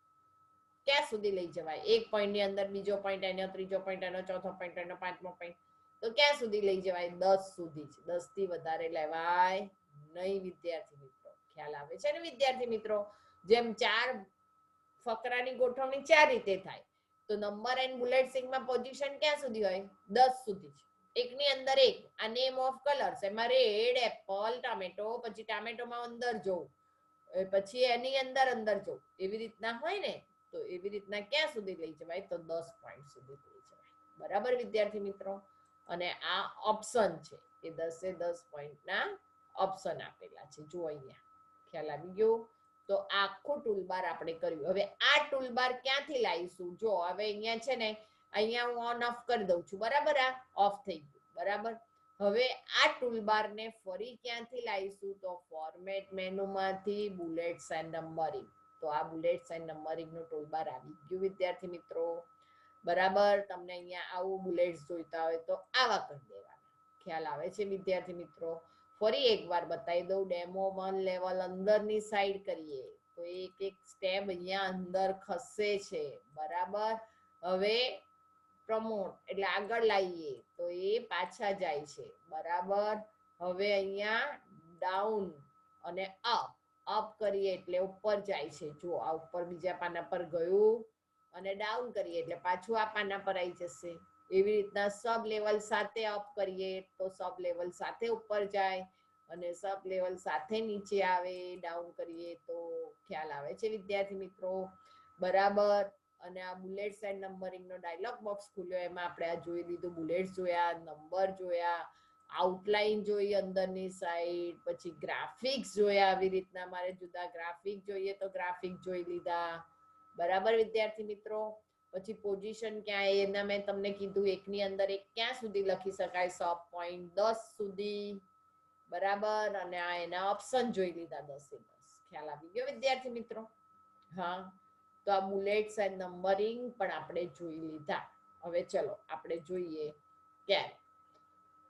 ક્યાં સુધી લઈ જવાય? એક પોઈન્ટની અંદર બીજો પોઈન્ટ, એનો ત્રીજો પોઈન્ટ, એનો ચોથો પોઈન્ટ, એનો પાંચમો પોઈન્ટ, તો ક્યાં સુધી લઈ જવાય? 10 સુધી જ. 10 થી વધારે લેવાય નહીં વિદ્યાર્થી મિત્રો. ખ્યાલ આવે છે ને વિદ્યાર્થી મિત્રો? જેમ 4 ફકરાની ગોઠવણી 4 રીતે થાય, તો નંબર એન્ડ બુલેટ સિંગમાં પોઝિશન ક્યાં સુધી હોય? 10 સુધી જ. એકની અંદર એક. આ નેમ ઓફ કલર્સ, એમાં રેડ, એપલ, ટામેટો, પછી ટામેટોમાં અંદર જવું, પછી એની અંદર જવું, એવી રીતના હોય ને, તો એવી રીતના ક્યાં સુધી લઈ જવાય? તો 10 પોઈન્ટ સુધી લઈ જવાય. બરાબર વિદ્યાર્થી મિત્રો? અને આ ઓપ્શન છે, એ 10 પોઈન્ટના ઓપ્શન આપેલા છે. જો અહીંયા ખ્યાલ આવી ગયો? તો આખું ટૂલબાર આપણે કર્યું. હવે આ ટૂલબાર ક્યાંથી લાવીશું? જો હવે અહીંયા છે ને, અહીંયા હું ઓન ઓફ કરી દઉં છું. બરાબર. આ ઓફ થઈ ગયું. બરાબર. હવે આ ટૂલબારને ફરી ક્યાંથી લાવીશું? તો ફોર્મેટ મેનુમાંથી બુલેટ્સ એન્ડ નંબરિંગ. તો આ બુલેટ્સ એન્ડ નંબરિંગનું ટૂલબાર આવી ગયું વિદ્યાર્થી મિત્રો. બરાબર. તમને અહીંયા આવું બુલેટ્સ જોઈતા હોય તો આવા કરી દેવાના. ખ્યાલ આવે છે વિદ્યાર્થી મિત્રો? ફરી એકવાર બતાવી દઉં, ડેમો 1 લેવલ અંદરની સાઈડ કરીએ તો એક એક સ્ટેપ અહીંયા અંદર ખસે છે. બરાબર. હવે પ્રમોટ એટલે આગળ લાવીએ તો એ પાછા જાય છે. બરાબર. હવે અહીંયા ડાઉન અને અપ કરીએ એટલે ઉપર જાય છે. જો આ ઉપર બીજા પાના પર ગયું અને ડાઉન કરીએ એટલે પાછું આ પાના પર આવી જશે. એવી રીતના સબ લેવલ સાથે અપ કરીએ તો સબ લેવલ સાથે ઉપર જાય અને સબ લેવલ સાથે નીચે આવે. ડાઉન કરીએ તો ખ્યાલ આવે છે વિદ્યાર્થી મિત્રો? બરાબર. અને આ બુલેટ્સ એન્ડ નંબરિંગ નો ડાયલોગ બોક્સ ખુલ્યો, એમાં આપણે આ જોઈ લીધું, બુલેટ્સ જોયા, નંબર જોયા, આઉટલાઈન જોઈ અંદરની સાઈડ, પછી ગ્રાફિક્સ જોયા. આવી રીતના મારે જુદા ગ્રાફિક જોઈએ તો ગ્રાફિક જોઈ લીધા. બરાબર વિદ્યાર્થી મિત્રો? પછી પોઝિશન ક્યાં એના મેં તમને કીધું, એકની અંદર એક ક્યાં સુધી લખી શકાય? સબ પોઈન્ટ 10 સુધી. બરાબર. અને આ એના ઓપ્શન જોઈ લીધા 10 એ 10. ખ્યાલ આવી ગયો વિદ્યાર્થી મિત્રો? હા, તો આ બુલેટ્સ એન્ડ નંબરિંગ પણ આપણે જોઈ લીધા. હવે ચલો આપણે જોઈએ ક્યારે.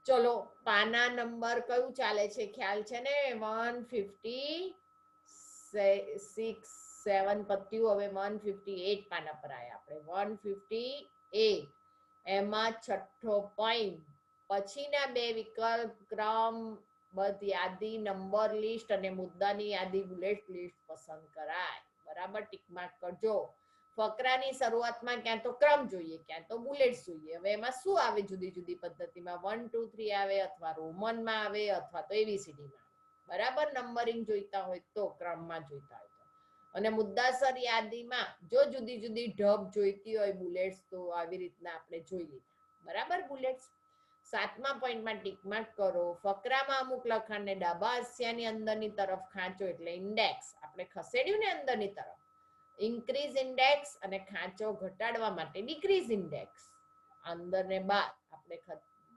ચલો પાના નંબર કયું ચાલે છે ખ્યાલ છે ને? 156 7 પત્યું. હવે 158 પાના પર આવ્યા આપણે. 158 એમાં છઠ્ઠો પોઈન્ટ, પછીના બે વિકલ્પ ક્રમ બધ યાદી, નંબર લિસ્ટ અને મુદ્દાની યાદી બુલેટ લિસ્ટ પસંદ કરાય. બરાબર, ટીક માર્ક કરજો. ફકરાની શરૂઆતમાં ક્યાં તો ક્રમ જોઈએ, ક્યાં તો બુલેટ્સ જોઈએ. હવે એમાં શું આવે જુદી જુદી પદ્ધતિમાં? 1 2 3 આવે, અથવા રોમનમાં આવે, અથવા તો એબીસીડીમાં આવે. બરાબર. નંબરિંગ જોઈતા હોય તો, ક્રમમાં જોઈતા હોય તો. અને મુદ્દાસર યાદીમાં જો જુદી જુદી ઢબ જોઈતી હોય બુલેટ્સ, તો આવી રીતના આપણે જોઈ લીધા. બરાબર બુલેટ્સ. 7મા પોઈન્ટમાં ટીક માર્ક કરો. ફકરામાં અમુક લખાણને ડાબા હાંસિયાની અંદરની તરફ ખાંચો એટલે ઇન્ડેક્સ. આપણે ખસેડ્યું ને અંદરની તરફ, ઇન્ક્રીઝ ઇન્ડેક્સ, અને ખાંચો ઘટાડવા માટે ડિક્રીઝ ઇન્ડેક્સ. અંદર ને બહાર આપણે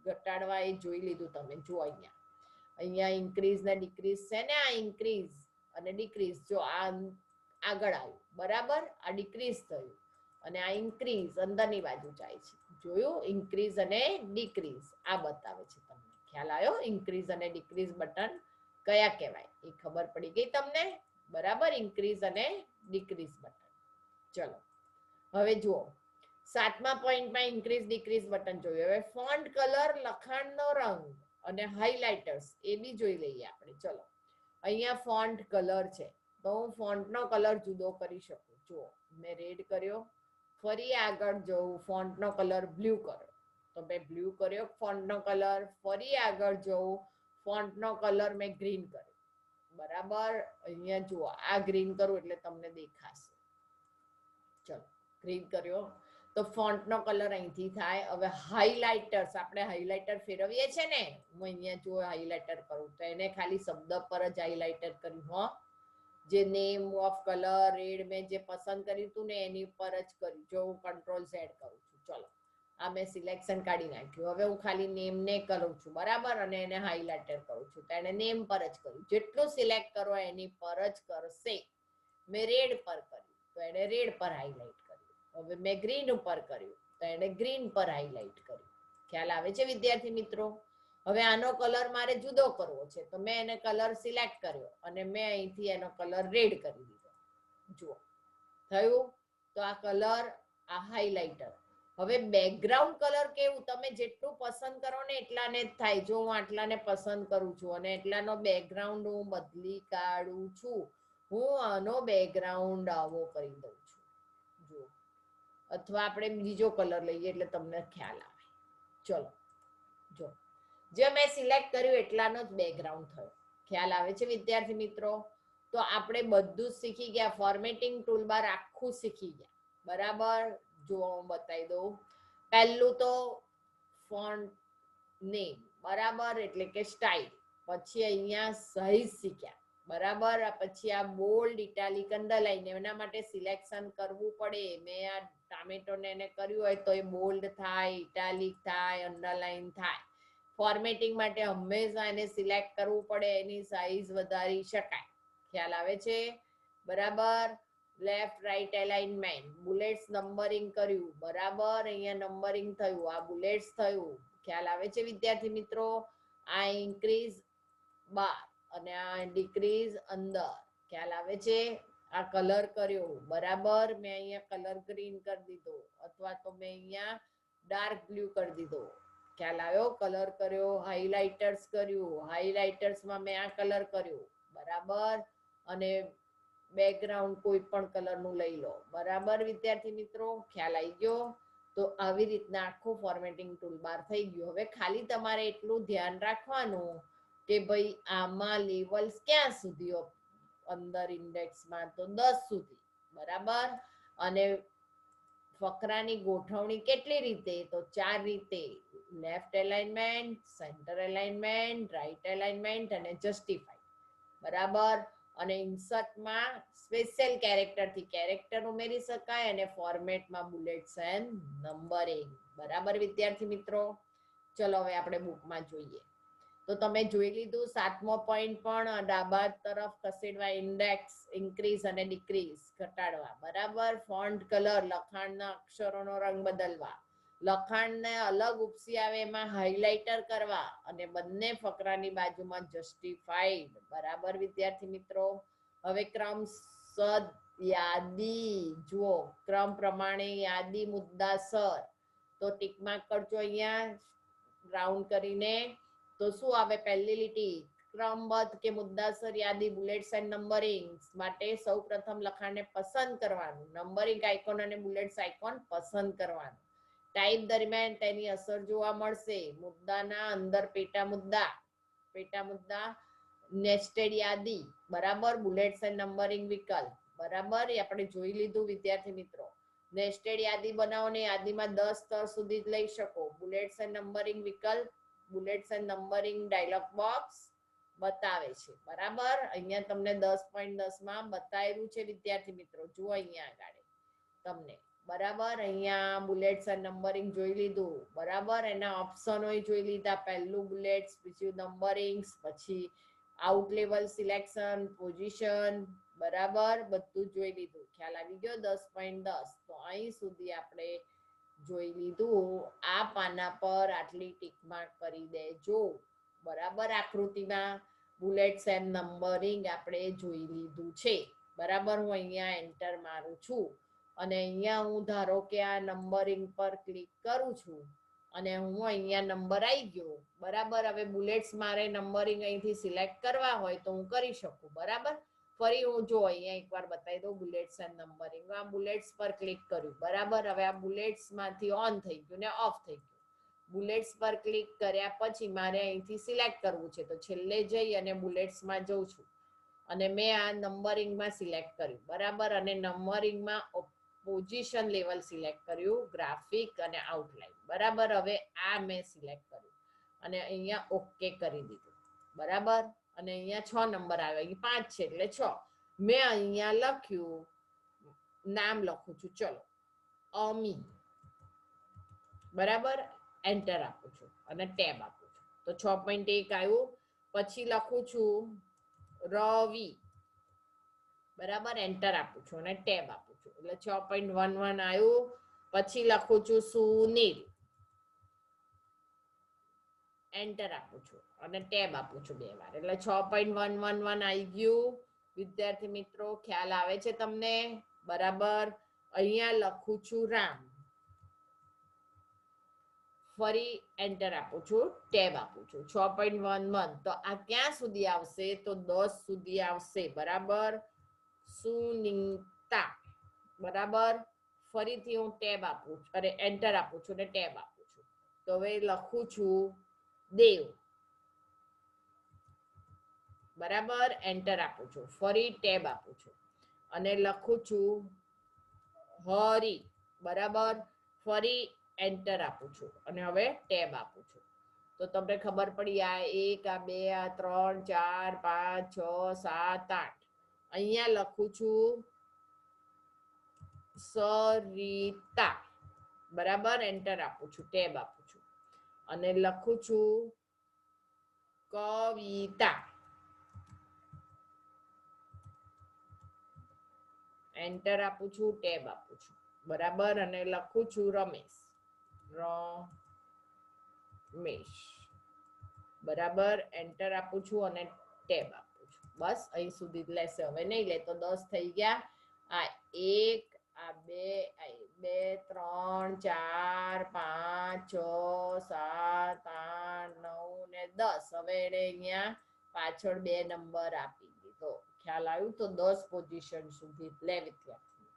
ઘટાડવા એ જોઈ લીધું તમે. જો અહીંયા ઇન્ક્રીઝ ને ડિક્રીઝ છે ને, આ ઇન્ક્રીઝ અને ડિક્રીઝ જો આ આગળ આવ્યું. બરાબર. આ ડિક્રીઝ થયું અને આ ઇન્ક્રીઝ અંદરની બાજુ જાય છે. જોયું? ઇન્ક્રીઝ અને ડિક્રીઝ આ બતાવે છે તમને. ખ્યાલ આવ્યો? ઇન્ક્રીઝ અને ડિક્રીઝ બટન કયા કહેવાય એ ખબર પડી ગઈ તમને? બરાબર. ઇન્ક્રીઝ અને ડિક્રીઝ બટન. ચલો હવે જુઓ, 7મા પોઈન્ટમાં ઇન્ક્રીઝ ડિક્રીઝ બટન જોયું. હવે ફોન્ટ કલર, લખાણનો રંગ અને હાઇલાઇટર્સ એ બી જોઈ લઈએ આપણે. ચલો અહીંયા ફોન્ટ કલર છે તો હું ફોન્ટનો કલર જુદો કરી શકું. જુઓ, મેં રેડ કર્યો, ફરી આગળ જવું, ફોન્ટનો કલર બ્લુ કર્યો તો મેં બ્લુ કર્યો ફોન્ટનો કલર. ફરી આગળ જવું, ફોન્ટનો કલર મેં ગ્રીન કર્યો. બરાબર. અહીંયા જુઓ, આ ગ્રીન કરું એટલે તમને દેખાશે. ચલો ગ્રીન કર્યો તો ફોન્ટનો કલર અહીંથી થાય. હવે હાઇલાઇટર્સ, આપણે હાઇલાઇટર ફેરવીએ છે ને, હું અહીંયા જો હાઇલાઇટર કરું તો એને ખાલી શબ્દ પર જ હાઇલાઇટર કર્યું. હો, જે નેમ ઓફ કલર રેડ મેં જે પસંદ કર્યું હતું ને એની ઉપર જ કર્યું. જો હું કંટ્રોલ Z કરું છું, ચલો આ મેં સિલેક્શન કાઢી નાખ્યું. હવે હું ખાલી નેમને કરું છું. બરાબર. અને એને હાઇલાઇટર કરું છું તો એને નેમ પર જ કર્યું. જેટલું સિલેક્ટ કરો એની પર જ કરશે. મેં રેડ પર કર્યું તો એને રેડ પર હાઇલાઇટ કર્યું. હવે મેં ગ્રીન ઉપર કર્યું તો એને ગ્રીન પર હાઇલાઇટ કર્યું. ખ્યાલ આવે છે વિદ્યાર્થી મિત્રો? હવે આનો કલર મારે જુદો કરવો છે તો મેં એને કલર સિલેક્ટ કર્યો અને મેં અહીંથી એનો કલર રેડ કરી દીધો. જુઓ થયું? તો આ કલર, આ હાઇલાઇટર. હવે બેકગ્રાઉન્ડ કલર કેવું? તમે જેટલું પસંદ કરો ને એટલાને જ થાય. જો હું આટલાને પસંદ કરું છું અને એટલાનો બેકગ્રાઉન્ડ હું બદલી કાઢું છું, હું આનો બેકગ્રાઉન્ડ આવો કરી દઉં છું. જુઓ, અથવા આપણે બીજો કલર લઈએ એટલે તમને ખ્યાલ આવે. ચલો જો, જે મેં સિલેક્ટ કર્યું એટલાનો જ બેકગ્રાઉન્ડ થયો. ખ્યાલ આવે છે વિદ્યાર્થી મિત્રો? તો આપણે બધું જ શીખી ગયા. ફોર્મેટિંગ ટૂલબાર આખું શીખી ગયા. બરાબર. જો હું બતાવી દઉં. પહેલું તો ફોન્ટ નેમ, બરાબર, એટલે કે સ્ટાઇલ. પછી અહીંયા સાઈઝ શીખ્યા. બરાબર. પછી આ બોલ્ડ, ઇટાલિક, અંડરલાઈન, એના માટે સિલેક્શન કરવું પડે. મેં આ ટામેટોને એને કર્યું હોય તો એ બોલ્ડ થાય, ઇટાલિક થાય, અંડરલાઈન થાય. ફોર્મેટિંગ માટે હંમેશા એને સિલેક્ટ કરવું પડે, એની સાઈઝ વધારી શકાય. ખ્યાલ આવે છે? બરાબર. Left right alignment, bullets numbering કર્યું. બરાબર. અહીંયા નંબરિંગ થયું, આ બુલેટ્સ થયું. ખ્યાલ આવે છે વિદ્યાર્થી મિત્રો? આ ઇન્ક્રીઝ બાર અને આ ડિક્રીઝ અંદર. ખ્યાલ આવે છે? આ કલર કર્યો. બરાબર. મેં અહીંયા કલર ગ્રીન કરી દીધો અથવા તો મેં અહીંયા ડાર્ક બ્લુ કરી દીધો. ખ્યાલ આવ્યો? કલર કર્યો, હાઇલાઇટર્સ કર્યું, હાઇલાઇટર્સમાં મેં આ કલર કર્યું, બરાબર, અને બેકગ્રાઉન્ડ કોઈ પણ કલરનું લઈ લો, બરાબર વિદ્યાર્થી મિત્રો, ખ્યાલ આવી ગયો? તો આવી રીતના આખું ફોર્મેટિંગ ટૂલબાર થઈ ગયું. હવે ખાલી તમારે એટલું ધ્યાન રાખવાનું કે ભાઈ આમાં લેવલ્સ ક્યાં સુધી અંદર ઇન્ડેક્સમાં, તો 10 સુધી, બરાબર, અને ફકરાની ગોઠવણી કેટલી રીતે, તો 4 રીતે: left alignment, centre alignment, right alignment અને જસ્ટિફાઈ, બરાબર. અને ઇન્સર્ટમાં સ્પેશિયલ કેરેક્ટરથી કેરેક્ટર ઉમેરી શકાય અને ફોર્મેટમાં બુલેટ્સ એન્ડ નંબરિંગ, બરાબર વિદ્યાર્થી મિત્રો. ચલો હવે આપણે બુકમાં જોઈએ. તો તમે જોઈ લીધું 7મો પોઈન્ટ પણ ડાબા તરફ ખસેડવા, ઇન્ડેક્સ ઇન્ક્રીઝ અને ડિક્રીઝ ઘટાડવા, બરાબર. ફોન્ટ કલર, લખાણના અક્ષરોનો રંગ બદલવા, લખાણને અલગ ઉપસી આવે એમાં હાઇલાઇટર કરવા અને બંને ફકરાની બાજુમાં જસ્ટિફાઈડ, બરાબર વિદ્યાર્થી મિત્રો. હવે ક્રમશઃ યાદી જુઓ, ક્રમ પ્રમાણે યાદી મુદ્દાસર, તો ટીક માર્ક કરજો અહીંયા રાઉન્ડ કરીને. તો શું આવે? પહેલી લીટી ક્રમબદ્ધ કે મુદ્દાસર યાદી, બુલેટ્સ એન્ડ નંબરિંગ માટે સૌ પ્રથમ લખાણને પસંદ કરવાનું, નંબરિંગ આઇકોન અને બુલેટ્સ આઇકોન પસંદ કરવાનું. ટાઈપ દરમિયાન તેની અસર જોવા મળશે. મુદ્દાના અંદર પેટા મુદ્દા, નેસ્ટેડ યાદી, બરાબર, બુલેટ્સ એન્ડ નંબરિંગ વિકલ્પ, બરાબર, એ આપણે જોઈ લીધું વિદ્યાર્થી મિત્રો. નેસ્ટેડ યાદી બનાવો ને યાદીમાં 10 સ્તર સુધી જ લઈ શકો. બુલેટ્સ એન્ડ નંબરિંગ વિકલ્પ, bullets and numbering dialog box બતાવે છે, બરાબર. અહીંયા તમને 10.10માં બતાવેલું છે વિદ્યાર્થી મિત્રો, જુઓ અહીંયા આગળ તમને, બરાબર. અહીંયા બુલેટ્સ એન્ડ નંબરિંગ જોઈ લીધું, બરાબર. એના ઓપ્શનો જોઈ લીધા, પહેલું બુલેટ્સ, બીજું નંબરિંગ, પછી આઉટ લેવલ સિલેક્શન, પોઝિશન, બરાબર, બધું જોઈ લીધું. ખ્યાલ આવી ગયો? 10.10. તો અહીં સુધી આપણે જોઈ લીધું. આ પાના પર આટલી ટીક માર્ક કરી દેજો, બરાબર. આકૃતિમાં બુલેટ્સ એન્ડ નંબરિંગ આપણે જોઈ લીધું છે, બરાબર. હું અહીંયા એન્ટર મારું છું અને અહીંયા હું ધારો કે આ નંબરિંગ પર ક્લિક કરું છું અને હું અહીંયા નંબર આવી ગયો, બરાબર. હવે બુલેટ્સ મારે નંબરિંગ અહીંથી સિલેક્ટ કરવા હોય તો હું કરી શકું, બરાબર. ફરી હું જો અહીંયા એકવાર બતાવી દઉં બુલેટ્સ એન્ડ નંબરિંગ. આ બુલેટ્સ પર ક્લિક કર્યું, બરાબર. હવે આ બુલેટ્સમાંથી ઓન થઈ ગયું ને ઓફ થઈ ગયું. બુલેટ્સ પર ક્લિક કર્યા પછી મારે અહીંથી સિલેક્ટ કરવું છે, તો છેલ્લે જઈ અને બુલેટ્સમાં જઉં છું અને મેં આ નંબરિંગમાં સિલેક્ટ કર્યું, બરાબર. અને નંબરિંગમાં પોઝિશન લેવલ સિલેક્ટ કર્યું, ગ્રાફિક અને આઉટલાઈન, બરાબર. હવે આ મેં સિલેક્ટ કર્યું અને અહીંયા ઓકે કરી દીધું, બરાબર. અને અહીંયા 6 નંબર આવ્યો, અહીં 5 છે એટલે 6. મેં અહીંયા લખ્યું, નામ લખું છું, ચલો અમી, બરાબર. એન્ટર આપું છું અને ટેબ આપું છું, તો 6.1 આવ્યું. પછી લખું છું રવિ, બરાબર, એન્ટર આપું છું અને ટેબ આપું છું, એટલે 6.11 આવ્યું. પછી લખું છું સુનિલ, એન્ટર આપું છું અને ટેબ આપું છું 2 વાર, એટલે 6.111 આવી ગયું વિદ્યાર્થી મિત્રો. ખ્યાલ આવે છે તમને? બરાબર. અહીંયા લખું છું રામ, ફરી એન્ટર આપું છું, ટેબ આપું છું, 6.11. તો આ ક્યાં સુધી આવશે? તો 10 સુધી આવશે, બરાબર. સુનિતા, બરાબર. ફરીથી હું ટેબ આપું છું, અરે એન્ટર આપું છું અને ટેબ આપું છું. તો હવે લખું છું દેવ, બરાબર. એન્ટર આપું છું, ફરી ટેબ આપું છું અને લખું છું હરી, બરાબર. ફરી એન્ટર આપું છું અને હવે ટેબ આપું છું. તો તમને ખબર પડી, આ 1, આ 2, આ 3, 4, 5, 6, 7, 8. અહીંયા લખું છું સરિતા, બરાબર. એન્ટર આપું છું, ટેબ આપું છું અને લખું છું કવિતા, એન્ટર આપું છું, ટેબ આપું છું, બરાબર. અને લખું છું રમેશ, બરાબર. એન્ટર આપું છું અને ટેબ આપું છું. બસ અહીં સુધી જ લેશે, હવે નહીં લે તો 10 થઈ ગયા. આ 1, આ 2 3 4 5 6 7 8 9 ને 10. હવે એને અહીંયા પાછળ 2 નંબર આપી દીધો. ખ્યાલ આવ્યું? તો 10 પોઝિશન સુધી લે વિદ્યાર્થી.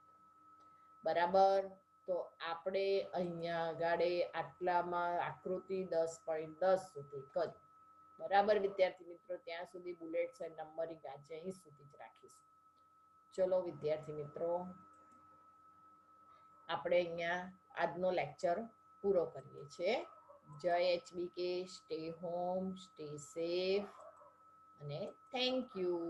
બરાબર. તો આપણે અહીંયા આગળ આટલામાં આકૃતિ 10.10 સુધી કરી. બરાબર વિદ્યાર્થી મિત્રો, ત્યાં સુધી બુલેટ્સ અને નંબરિંગ આજે અહીં સુધી જ રાખીશું. ચલો વિદ્યાર્થી મિત્રો, આપણે અહીંયા આજનો લેક્ચર પૂરો કરીએ છીએ. જય HBK, stay home, stay safe અને થેન્ક યુ.